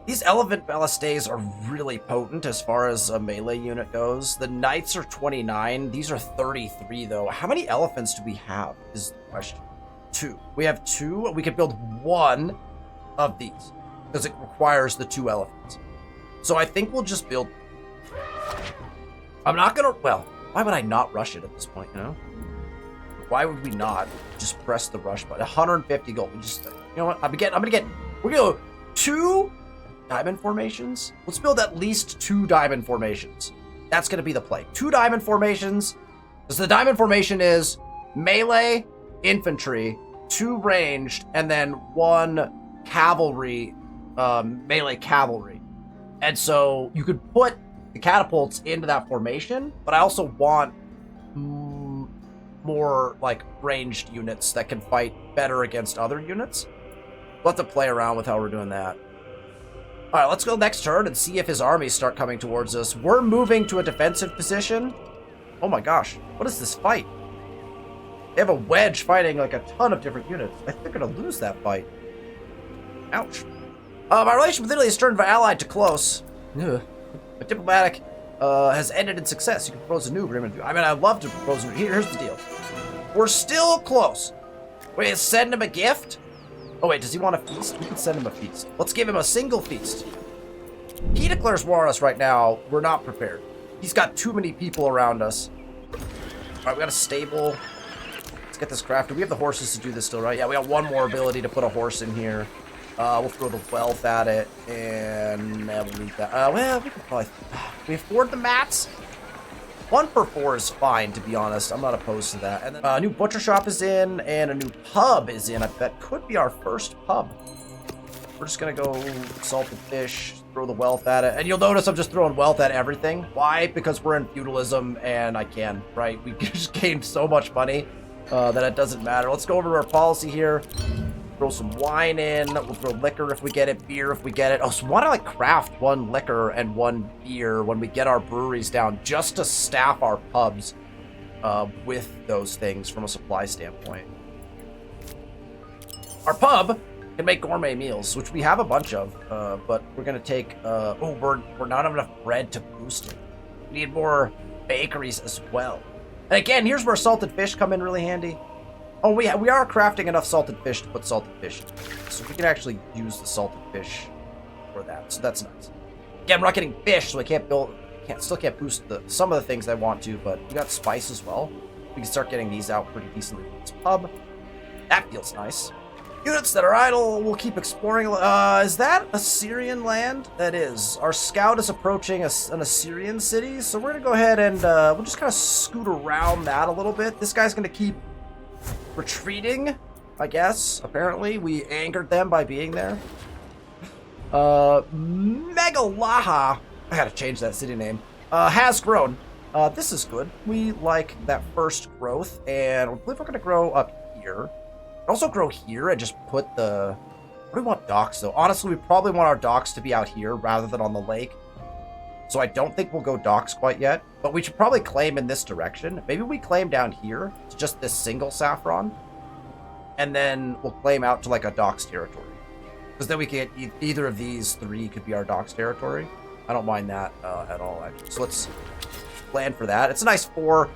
These elephant ballistaes are really potent as far as a melee unit goes. The knights are 29. These are 33, though. How many elephants do we have is the question. 2. We have 2. We could build 1 of these because it requires the 2 elephants. So I think we'll just build. I'm not gonna. Well, why would I not rush it at this point? You know, why would we not just press the rush button? 150 gold. We just. You know what? We're gonna go 2 diamond formations. Let's build at least 2 diamond formations. That's gonna be the play. 2 diamond formations. Because the diamond formation is melee, infantry, 2 ranged, and then 1 cavalry, melee cavalry. And so you could put the catapults into that formation, but I also want more like ranged units that can fight better against other units. We'll have to play around with how we're doing that. All right, let's go next turn and see if his armies start coming towards us. We're moving to a defensive position. Oh my gosh, what is this fight? They have a wedge fighting like a ton of different units. I think they're gonna lose that fight. Ouch. My relation with Italy has turned from allied to close. Ugh. A diplomatic has ended in success. You can propose a new agreement. I mean, I'd love to propose a new. Here's the deal. We're still close. Wait, send him a gift? Oh, wait, does he want a feast? We can send him a feast. Let's give him a single feast. He declares war on us right now. We're not prepared. He's got too many people around us. All right, we got a stable. Let's get this crafted. We have the horses to do this still, right? Yeah, we got 1 more ability to put a horse in here. We'll throw the wealth at it, and we'll leave that. Well, we can probably. We afford the mats. 1 per 4 is fine, to be honest. I'm not opposed to that. And then a new butcher shop is in, and a new pub is in. That could be our first pub. We're just gonna go salted fish, throw the wealth at it, and you'll notice I'm just throwing wealth at everything. Why? Because we're in feudalism, and I can. Right? We just gained so much money that it doesn't matter. Let's go over to our policy here. Throw some wine in. We'll throw liquor if we get it, beer if we get it. Oh, so why don't I craft 1 liquor and 1 beer when we get our breweries down, just to staff our pubs with those things from a supply standpoint. Our pub can make gourmet meals, which we have a bunch of, but we're gonna take. We're not having enough bread to boost it. We need more bakeries as well. And again, here's where salted fish come in really handy. Oh, we are crafting enough salted fish to put salted fish in. So we can actually use the salted fish for that. So that's nice. Again, we're not getting fish, so I can't build... still can't boost some of the things I want to, but we got spice as well. We can start getting these out pretty decently with this pub. That feels nice. Units that are idle, we'll keep exploring. Is that Assyrian land? That is. Our scout is approaching an Assyrian city, so we're going to go ahead and we'll just kind of scoot around that a little bit. This guy's going to keep retreating, I guess. Apparently, we angered them by being there. Megalaha, I gotta change that city name, has grown. This is good. We like that first growth, and I believe we're gonna grow up here. Also grow here and just put the... What do we want docks, though? Honestly, we probably want our docks to be out here rather than on the lake. So I don't think we'll go docks quite yet, but we should probably claim in this direction. Maybe we claim down here. It's just this single saffron. And then we'll claim out to like a docks territory. Because then we can get either of these three could be our docks territory. I don't mind that at all, actually. So let's plan for that. It's a nice 4.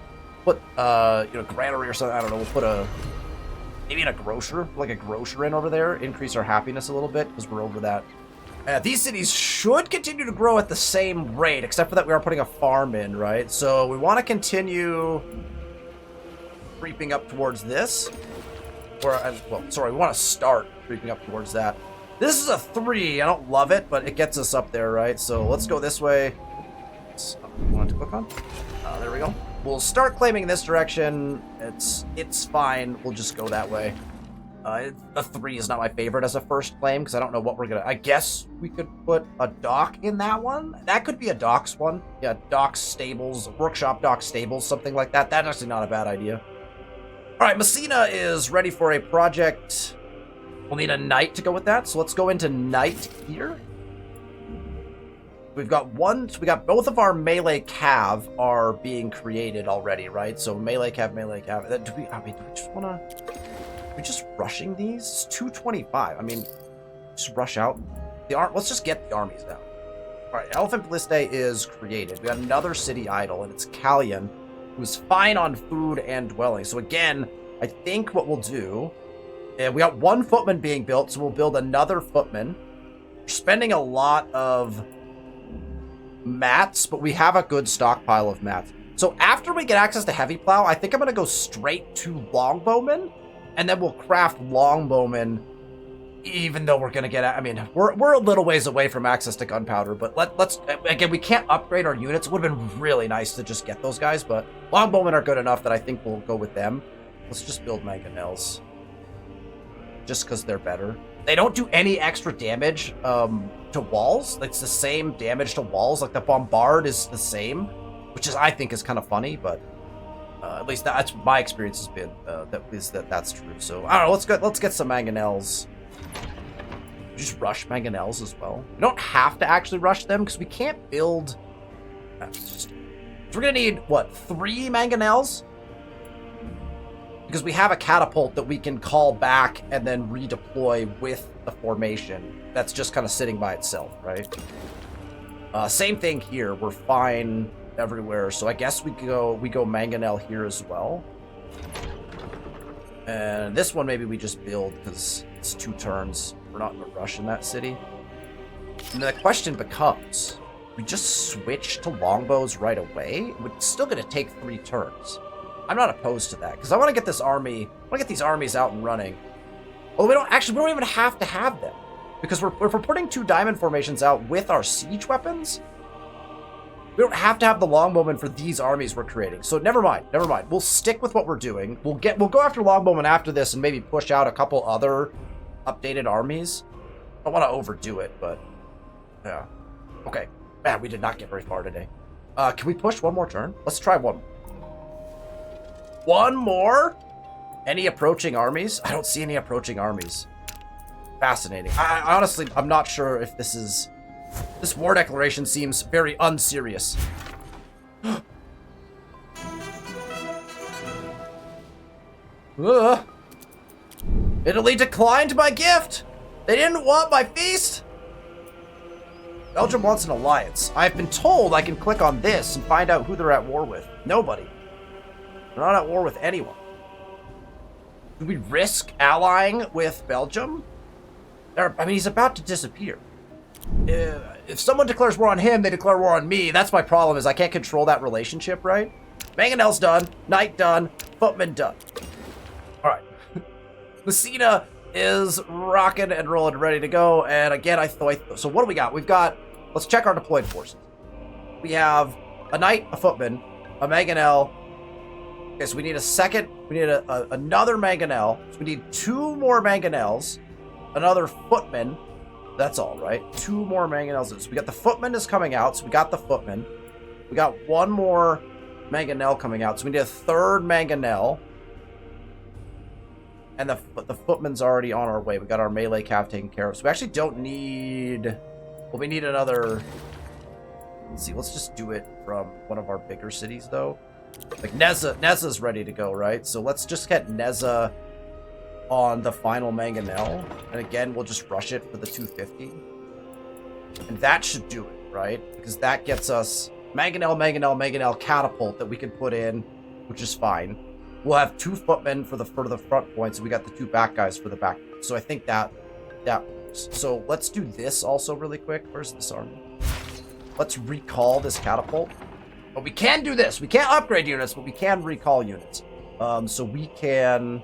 Put, granary or something. I don't know. We'll put maybe in a grocer, like a grocer in over there. Increase our happiness a little bit because we're over that. These cities should continue to grow at the same rate, except for that we are putting a farm in, right? So we want to continue creeping up towards this. We want to start creeping up towards that. This is a 3. I don't love it, but it gets us up there, right? So let's go this way. Want to click on? There we go. We'll start claiming in this direction. It's fine. We'll just go that way. A 3 is not my favorite as a first claim because I don't know what we're gonna... I guess we could put a dock in that one. That could be a docks one. Yeah, docks, stables, workshop docks, stables, something like that. That's actually not a bad idea. All right, Messina is ready for a project. We'll need a knight to go with that, so let's go into knight here. We've got so we got both of our melee cav are being created already, right? So melee cav. Do we just wanna... Are we just rushing these? It's 225. I mean, just rush out. Let's just get the armies down. All right, Elephant Balliste is created. We got another city idle, and it's Callion, who's fine on food and dwelling. So again, I think what we'll do... And we got 1 footman being built, so we'll build another footman. We're spending a lot of mats, but we have a good stockpile of mats. So after we get access to heavy plow, I think I'm going to go straight to longbowmen, and then we'll craft longbowmen, even though we're going to get... I mean, we're a little ways away from access to gunpowder, but let's... Again, we can't upgrade our units. It would have been really nice to just get those guys, but longbowmen are good enough that I think we'll go with them. Let's just build mangonels. Just because they're better. They don't do any extra damage to walls. It's the same damage to walls. Like the bombard is the same, which I think is kind of funny, but at least that's my experience has been that's true. So I don't know. Let's get some mangonels. Just rush mangonels as well. We don't have to actually rush them because we can't build. So we're gonna need what, 3 mangonels? Because we have a catapult that we can call back and then redeploy with the formation. That's just kind of sitting by itself, right? Same thing here. We're fine everywhere. So I guess we go mangonel here as well. And this one maybe we just build because it's 2 turns. We're not in a rush in that city. And the question becomes, we just switch to longbows right away? It's still going to take 3 turns. I'm not opposed to that, because I want to get this army... I want to get these armies out and running. Well, we don't even have to have them. Because if we're putting 2 diamond formations out with our siege weapons, we don't have to have the longbowmen for these armies we're creating. So never mind. We'll stick with what we're doing. We'll go after longbowmen after this and maybe push out a couple other updated armies. I don't want to overdo it, but... Yeah. Okay. Man, we did not get very far today. Can we push one more turn? Let's try one. One more? Any approaching armies? I don't see any approaching armies. Fascinating. I honestly, I'm not sure if this is... This war declaration seems very unserious. Italy declined my gift! They didn't want my feast! Belgium wants an alliance. I've been told I can click on this and find out who they're at war with. Nobody. We're not at war with anyone. Do we risk allying with Belgium? I mean, he's about to disappear. If someone declares war on him, they declare war on me. That's my problem, is I can't control that relationship, right? Mangonel's done. Knight done. Footman done. All right. Messina is rocking and rolling, ready to go. And again, so what do we got? We've got, let's check our deployed forces. We have a knight, a footman, a mangonel. Okay, so we need a second, we need another mangonel. So we need 2 more mangonels, another footman. That's all, right? 2 more mangonels. So we got the footman is coming out, so we got the footman. We got 1 more mangonel coming out, so we need a 3rd mangonel. And the footman's already on our way. We got our melee cav taken care of. So we actually don't need... Well, we need another... Let's see, let's just do it from one of our bigger cities, though. Like, Neza's ready to go, right? So let's just get Neza on the final mangonel. And again, we'll just rush it for the 250. And that should do it, right? Because that gets us mangonel, catapult that we can put in, which is fine. We'll have 2 footmen for the front points, and we got the 2 back guys for the back. So I think that works. So let's do this also really quick. Where's this army? Let's recall this catapult. But we can do this. We can't upgrade units, but we can recall units. So we can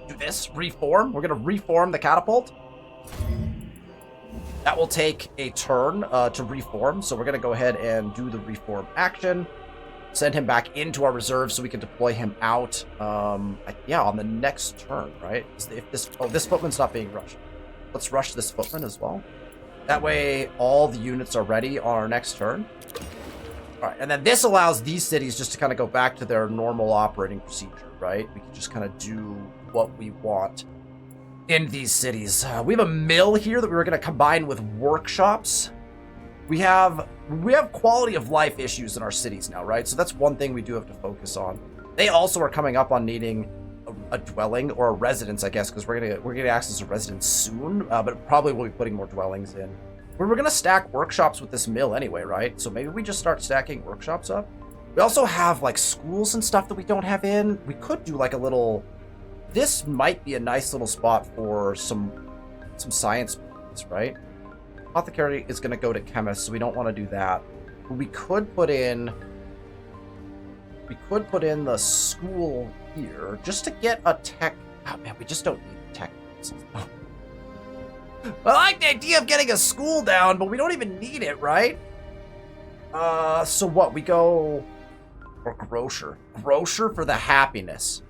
do this. Reform. We're going to reform the catapult. That will take a turn to reform. So we're going to go ahead and do the reform action. Send him back into our reserve so we can deploy him out. Yeah, on the next turn, right? If this footman's not being rushed. Let's rush this footman as well. That way, all the units are ready on our next turn. All right, and then this allows these cities just to kind of go back to their normal operating procedure, right? We can just kind of do what we want in these cities. We have a mill here that we were going to combine with workshops. We have quality of life issues in our cities now, right? So that's one thing we do have to focus on. They also are coming up on needing a dwelling or a residence, I guess, because we're gonna access a residence soon. But probably we'll be putting more dwellings in. We're gonna stack workshops with this mill anyway, right? So maybe we just start stacking workshops up. We also have like schools and stuff that we don't have in. We could do like a little. This might be a nice little spot for some science points, right? Apothecary is going to go to chemist, so we don't want to do that. But we could put in the school here just to get a tech. Oh man, we just don't need tech. I like the idea of getting a school down, but we don't even need it, right? So what? We go for grocer. Grocer for the happiness.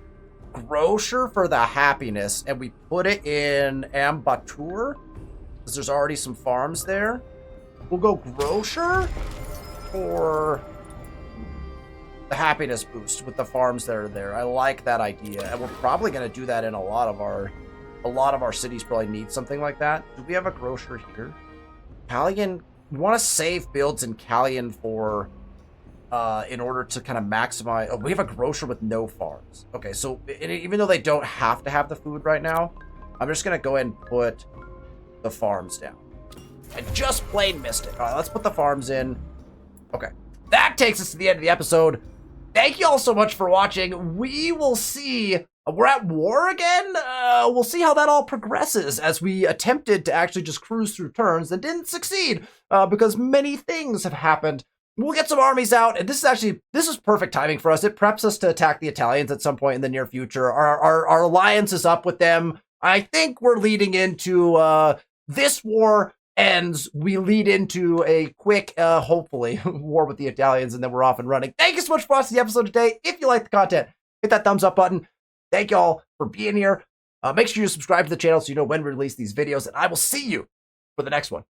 Grocer for the happiness, and we put it in Ambatur. Because there's already some farms there. We'll go grocer for the happiness boost with the farms that are there. I like that idea, and we're probably going to do that in a lot of our cities. Probably need something like that. Do we have a grocer here? Callian. We want to save builds in Callian for in order to kind of maximize. Oh, we have a grocer with no farms. Okay, so even though they don't have to have the food right now, I'm just going to go ahead and put the farms down. I just plain missed it. All right, let's put the farms in. Okay. That takes us to the end of the episode. Thank you all so much for watching. We will see. We're at war again. We'll see how that all progresses as we attempted to actually just cruise through turns and didn't succeed because many things have happened. We'll get some armies out, and this is perfect timing for us. It preps us to attack the Italians at some point in the near future. Our alliance is up with them. I think we're leading into this war ends, we lead into a quick, hopefully, war with the Italians, and then we're off and running. Thank you so much for watching the episode today. If you like the content, hit that thumbs up button. Thank y'all for being here. Make sure you subscribe to the channel so you know when we release these videos, and I will see you for the next one.